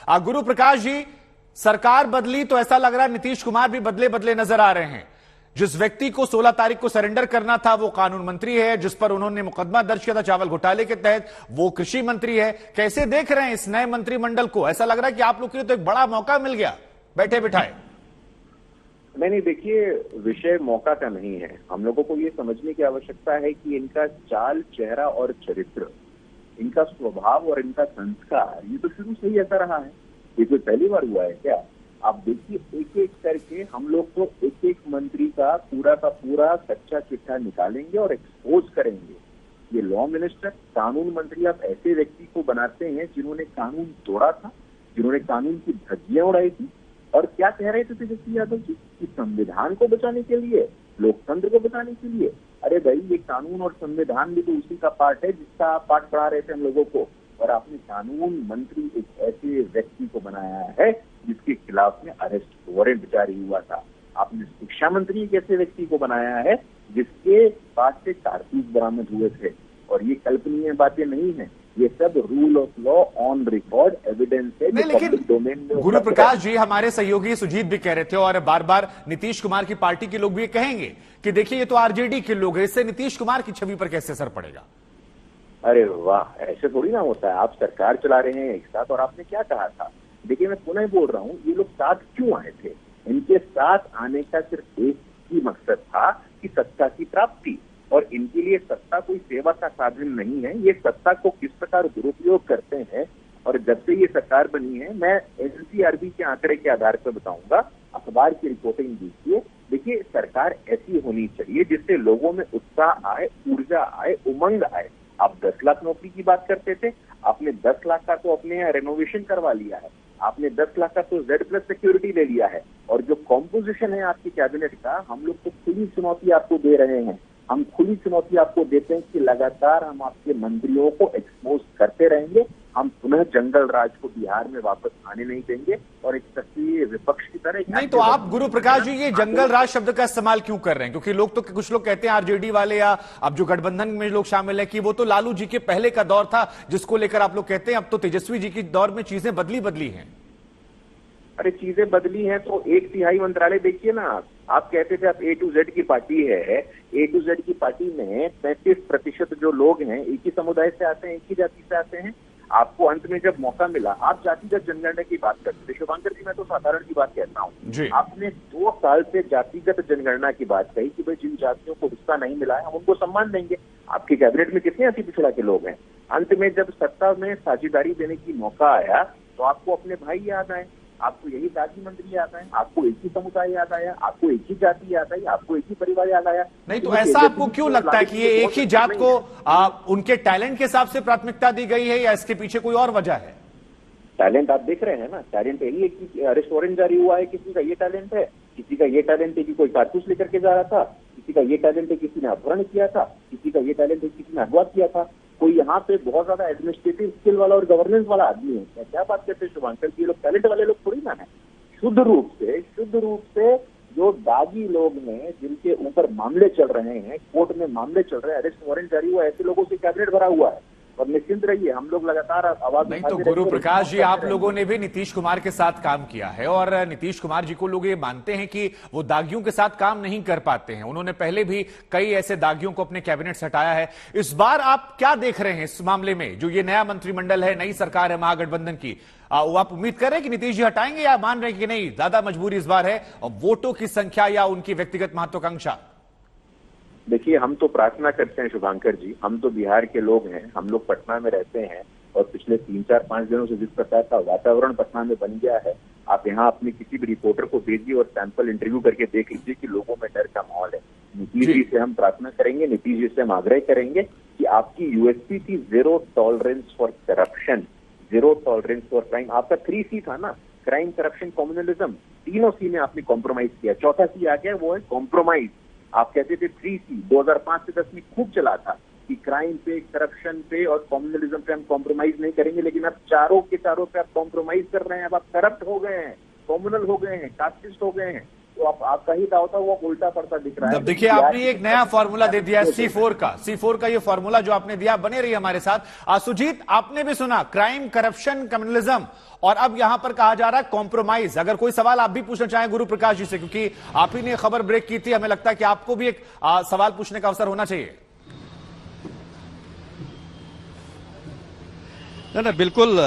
गुरु प्रकाश जी, सरकार बदली तो ऐसा लग रहा है नीतीश कुमार भी बदले बदले नजर आ रहे हैं। जिस व्यक्ति को 16 तारीख को सरेंडर करना था वो कानून मंत्री है, जिस पर उन्होंने मुकदमा दर्ज किया था चावल घोटाले के तहत वो कृषि मंत्री है। कैसे देख रहे हैं इस नए मंत्रिमंडल को? ऐसा लग रहा है कि आप लोग के लिए तो एक बड़ा मौका मिल गया बैठे बिठाए। नहीं, देखिए, विषय मौका का नहीं है। हम लोगों को ये समझने की आवश्यकता है कि इनका चाल, चेहरा और चरित्र, इनका स्वभाव और इनका संस्कार, ये तो शुरू से ही ऐसा रहा है। ये तो पहली बार हुआ है क्या? आप देखिए, एक एक करके हम लोग तो एक एक मंत्री का पूरा कच्चा चिट्ठा निकालेंगे और एक्सपोज करेंगे। ये लॉ मिनिस्टर, कानून मंत्री, आप ऐसे व्यक्ति को बनाते हैं जिन्होंने कानून तोड़ा था, जिन्होंने कानून की धज्जियां उड़ाई थी। और क्या कह रहे थे तेजस्वी यादव जी कि संविधान को बचाने के लिए, लोकतंत्र को बचाने के लिए। अरे भाई, ये कानून और संविधान भी तो उसी का पार्ट है जिसका आप पाठ पढ़ा रहे थे हम लोगों को। और आपने कानून मंत्री एक ऐसे व्यक्ति को बनाया है जिसके खिलाफ में अरेस्ट वारंट जारी हुआ था। आपने शिक्षा मंत्री एक ऐसे व्यक्ति को बनाया है जिसके पास से कारतूस बरामद हुए थे। और ये कल्पनीय बातें नहीं है, ये सब rule of law on record evidence है। नहीं, लेकिन डोमेन में गुरु प्रकाश जी, हमारे सहयोगी सुजीत भी कह रहे थे और बार बार नीतीश कुमार की पार्टी के लोग भी कहेंगे कि देखिए ये तो आरजेडी के लोग हैं, इससे नीतीश कुमार की छवि पर कैसे असर पड़ेगा? अरे वाह, ऐसे थोड़ी ना होता है। आप सरकार चला रहे हैं एक साथ, और आपने क्या कहा था? देखिए, मैं पुनः बोल रहा हूँ, ये लोग साथ क्यों आए थे? इनके साथ आने का सिर्फ एक ही मकसद था कि सत्ता की प्राप्ति। और इनके लिए सत्ता कोई सेवा का साधन नहीं है। ये सत्ता को किस प्रकार दुरुपयोग करते हैं। और जब से ये सरकार बनी है, मैं एनसीआरबी के आंकड़े के आधार पर बताऊंगा, अखबार की रिपोर्टिंग दीजिए। देखिए, सरकार ऐसी होनी चाहिए जिससे लोगों में उत्साह आए, ऊर्जा आए, उमंग आए। आप 10 लाख नौकरी की बात करते थे, आपने 10 लाख का तो अपने यहाँ रेनोवेशन करवा लिया है, आपने 10 लाख का तो Z+ सिक्योरिटी ले लिया है। और जो कॉम्पोजिशन है आपकी कैबिनेट का, हम लोग तो खुली चुनौती आपको दे रहे हैं। हम खुली चुनौती आपको देते हैं कि लगातार हम आपके मंत्रियों को एक्सपोज करते रहेंगे। हम पुनः जंगल राज को बिहार में वापस आने नहीं देंगे। और एक सक्रिय विपक्ष की तरह नहीं, तो आप गुरु प्रकाश जी ये जंगल राज शब्द का इस्तेमाल क्यों कर रहे हैं? क्योंकि लोग तो, कुछ लोग कहते हैं आरजेडी वाले या अब जो गठबंधन में लोग शामिल है कि वो तो लालू जी के पहले का दौर था जिसको लेकर आप लोग कहते हैं अब तो तेजस्वी जी की दौर में चीजें बदली हैं। अरे, चीजें बदली हैं तो 1/3 मंत्रालय देखिए ना। आप कहते थे आप A to Z की पार्टी है। A to Z की पार्टी में 35% जो लोग हैं एक ही समुदाय से आते हैं, एक ही जाति से आते हैं। आपको अंत में जब मौका मिला, आप जातिगत जनगणना की बात करते थे। शुभांकर जी, मैं तो साधारण की बात कहता हूँ। आपने 2 साल से जातिगत जनगणना की बात कही कि भाई जिन जातियों को हिस्सा नहीं मिला है हम उनको सम्मान देंगे। आपके कैबिनेट में कितने अति पिछड़ा के लोग हैं? अंत में जब सत्ता में साझेदारी देने की मौका आया तो आपको अपने भाई याद आए, आपको यही राज्य मंत्री याद आए, आपको एक ही समुदाय याद आया, आपको एक ही जाति याद आई, आपको एक ही परिवार याद आया। नहीं, तो ऐसा आपको क्यों लगता है कि ये एक ही जात को उनके टैलेंट के हिसाब से प्राथमिकता दी गई है या इसके पीछे कोई और वजह है? टैलेंट आप देख रहे हैं ना। टैलेंट यही है कि अरेस्ट वारंट जारी हुआ है, किसी का ये टैलेंट है, किसी का ये टैलेंट है कि कोई कारतूस लेकर के जा रहा था, किसी का ये टैलेंट है किसी ने अपहरण किया था, किसी का ये टैलेंट है किसी ने अगवा किया था। कोई यहाँ पे बहुत ज्यादा एडमिनिस्ट्रेटिव स्किल वाला और गवर्नेंस वाला आदमी है। क्या बात करते हैं शुभांकर जी? ये लोग टैलेंट वाले लोग थोड़ी ना है। शुद्ध रूप से जो दागी लोग हैं, जिनके ऊपर मामले चल रहे हैं, कोर्ट में मामले चल रहे हैं, अरेस्ट वारंट जारी हुआ है, ऐसे लोगों से कैबिनेट भरा हुआ है। और निश्चिंत रहिए, हम लोग लगातार आवाज नहीं, तो गुरु प्रकाश जी, आप लोगों ने भी नीतीश कुमार के साथ काम किया है और नीतीश कुमार जी को लोग ये मानते हैं कि वो दागियों के साथ काम नहीं कर पाते हैं। उन्होंने पहले भी कई ऐसे दागियों को अपने कैबिनेट से हटाया है। इस बार आप क्या देख रहे हैं इस मामले में? जो ये नया मंत्रिमंडल है, नई सरकार है महागठबंधन की, वो आप उम्मीद कर रहे हैं कि नीतीश जी हटाएंगे या मान रहे हैं कि नहीं, ज्यादा मजबूरी इस बार है और वोटों की संख्या या उनकी व्यक्तिगत महत्वाकांक्षा? देखिए, हम तो प्रार्थना करते हैं शुभांकर जी, हम तो बिहार के लोग हैं, हम लोग पटना में रहते हैं। और पिछले 3-4-5 दिनों से जिस प्रकार का वातावरण पटना में बन गया है, आप यहाँ अपने किसी भी रिपोर्टर को भेजिए और सैंपल इंटरव्यू करके देख लीजिए कि लोगों में डर का माहौल है। नीतीश जी से हम प्रार्थना करेंगे, नीतीश जी से हम आग्रह करेंगे कि आपकी यूएसपी थी zero tolerance for corruption, zero tolerance for crime. आपका 3C था ना, क्राइम, करप्शन, कम्युनलिज्म। तीनों C में आपने कॉम्प्रोमाइज किया। चौथा C आ गया, वो है कॉम्प्रोमाइज। आप कहते थे 3C 2005 से 10 में खूब चला था कि क्राइम पे, करप्शन पे और कम्युनलिज्म पे हम कॉम्प्रोमाइज नहीं करेंगे। लेकिन अब चारों के चारों पे आप कॉम्प्रोमाइज कर रहे हैं। अब आप करप्ट हो गए हैं, कम्युनल हो गए हैं, कास्टिस्ट हो गए हैं। तो आपका ही दाव था वो उल्टा पड़ता दिख रहा है। अब देखिए, आपने एक नया फॉर्मूला दे दिया है C4 का ये फॉर्मूला जो आपने दिया, बने रही हमारे साथ। सुजीत, आपने भी सुना क्राइम, करप्शन, कम्युनलिज्म, और अब यहां पर कहा जा रहा है कॉम्प्रोमाइज। अगर कोई सवाल आप भी पूछना चाहें गुरु प्रकाश जी से, क्योंकि आप ही ने खबर ब्रेक की थी, हमें लगता है कि आपको भी एक सवाल पूछने का अवसर होना चाहिए। ना बिल्कुल,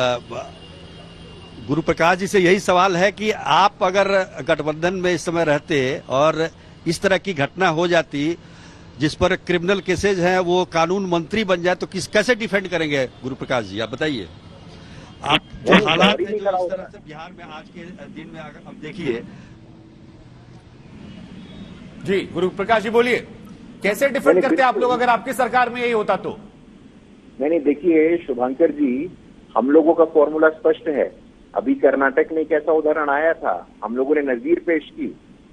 गुरु प्रकाश जी से यही सवाल है कि आप अगर गठबंधन में इस समय रहते और इस तरह की घटना हो जाती जिस पर क्रिमिनल केसेज हैं, वो कानून मंत्री बन जाए, तो कैसे डिफेंड करेंगे गुरु प्रकाश जी, आप बताइए। आप जो हालात हैं, जो इस तरह से बिहार में आज के दिन में अब देखिए। जी गुरु प्रकाश जी बोलिए, कैसे डिफेंड करते आप लोग अगर आपकी सरकार में यही होता तो? नहीं, देखिए शुभंकर जी, हम लोगों का फॉर्मूला स्पष्ट है। अभी कर्नाटक में एक ऐसा उदाहरण आया था, हम लोगों ने नजीर पेश की,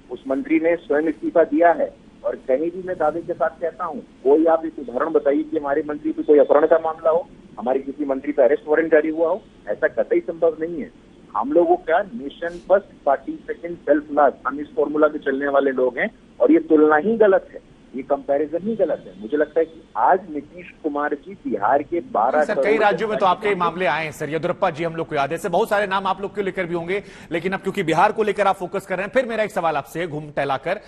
उस मंत्री ने स्वयं इस्तीफा दिया है। और कहीं भी मैं दावे के साथ कहता हूं, कोई आप एक उदाहरण बताइए कि हमारे मंत्री पे कोई अपहरण का मामला हो, हमारे किसी मंत्री पर अरेस्ट वारंट जारी हुआ हो, ऐसा कतई संभव नहीं है। हम लोगों का nation first, party second, self last, हम इस फॉर्मूला पे चलने वाले लोग हैं। और ये तुलना ही गलत है, ये कंपैरिजन ही गलत है। मुझे लगता है कि आज नीतीश कुमार जी बिहार के 12 सर, कई राज्यों में तो आपके मामले आए हैं सर। येदियुरप्पा जी हम लोग को याद है, बहुत सारे नाम आप लोग को लेकर भी होंगे, लेकिन अब क्योंकि बिहार को लेकर आप फोकस कर रहे हैं, फिर मेरा एक सवाल आपसे घूम टहलाकर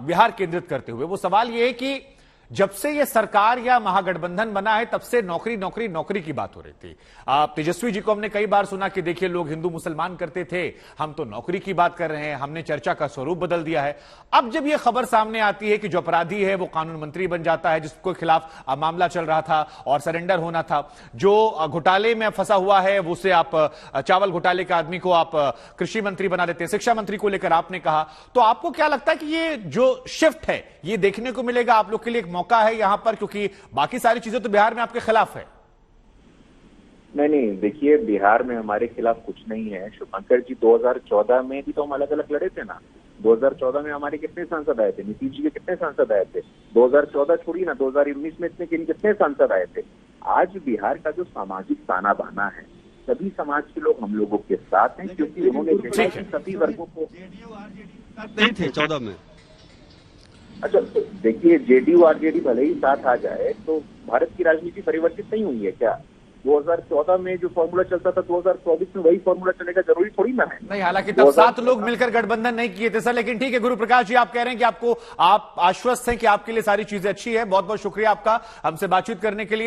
बिहार केंद्रित करते हुए, वो सवाल ये है कि जब से ये सरकार या महागठबंधन बना है, तब से नौकरी नौकरी नौकरी की बात हो रही थी। तेजस्वी जी को हमने कई बार सुना कि देखिए लोग हिंदू मुसलमान करते थे, हम तो नौकरी की बात कर रहे हैं, हमने चर्चा का स्वरूप बदल दिया है। अब जब ये खबर सामने आती है कि जो अपराधी है वो कानून मंत्री बन जाता है, जिसके खिलाफ मामला चल रहा था और सरेंडर होना था, जो घोटाले में फंसा हुआ है उसे आप चावल घोटाले के आदमी को आप कृषि मंत्री बना देते हैं, शिक्षा मंत्री को लेकर आपने कहा, तो आपको क्या लगता है कि ये जो शिफ्ट है ये देखने को मिलेगा आप लोग के लिए, एक मौका है यहां पर, क्योंकि बाकी सारी चीजें तो बिहार में आपके खिलाफ है? नहीं, देखिए बिहार में हमारे खिलाफ कुछ नहीं है शुभंकर जी। 2014 में भी तो हम अलग अलग लड़े थे ना। 2014 में हमारे कितने सांसद आए थे, नीतीश जी के कितने सांसद आए थे? 2014 छोड़िए ना, 2019 में इतने कितने सांसद आए थे? आज बिहार का जो सामाजिक ताना बाना है, सभी समाज के लोग हम लोगों के साथ हैं, क्योंकि उन्होंने सभी वर्गों को नहीं थे 14 में। अच्छा, तो देखिए जेडीयू आरजेडी भले ही साथ आ जाए, तो भारत की राजनीति परिवर्तित नहीं हुई है क्या? 2014 में जो फॉर्मूला चलता था, 2024 में वही फॉर्मूला चलेगा, जरूरी थोड़ी ना है। नहीं, हालांकि तब 7 लोग मिलकर गठबंधन नहीं किए थे सर, लेकिन ठीक है गुरु प्रकाश जी, आप कह रहे हैं कि आप आश्वस्त हैं कि आपके लिए सारी चीजें अच्छी है। बहुत बहुत शुक्रिया आपका हमसे बातचीत करने के लिए।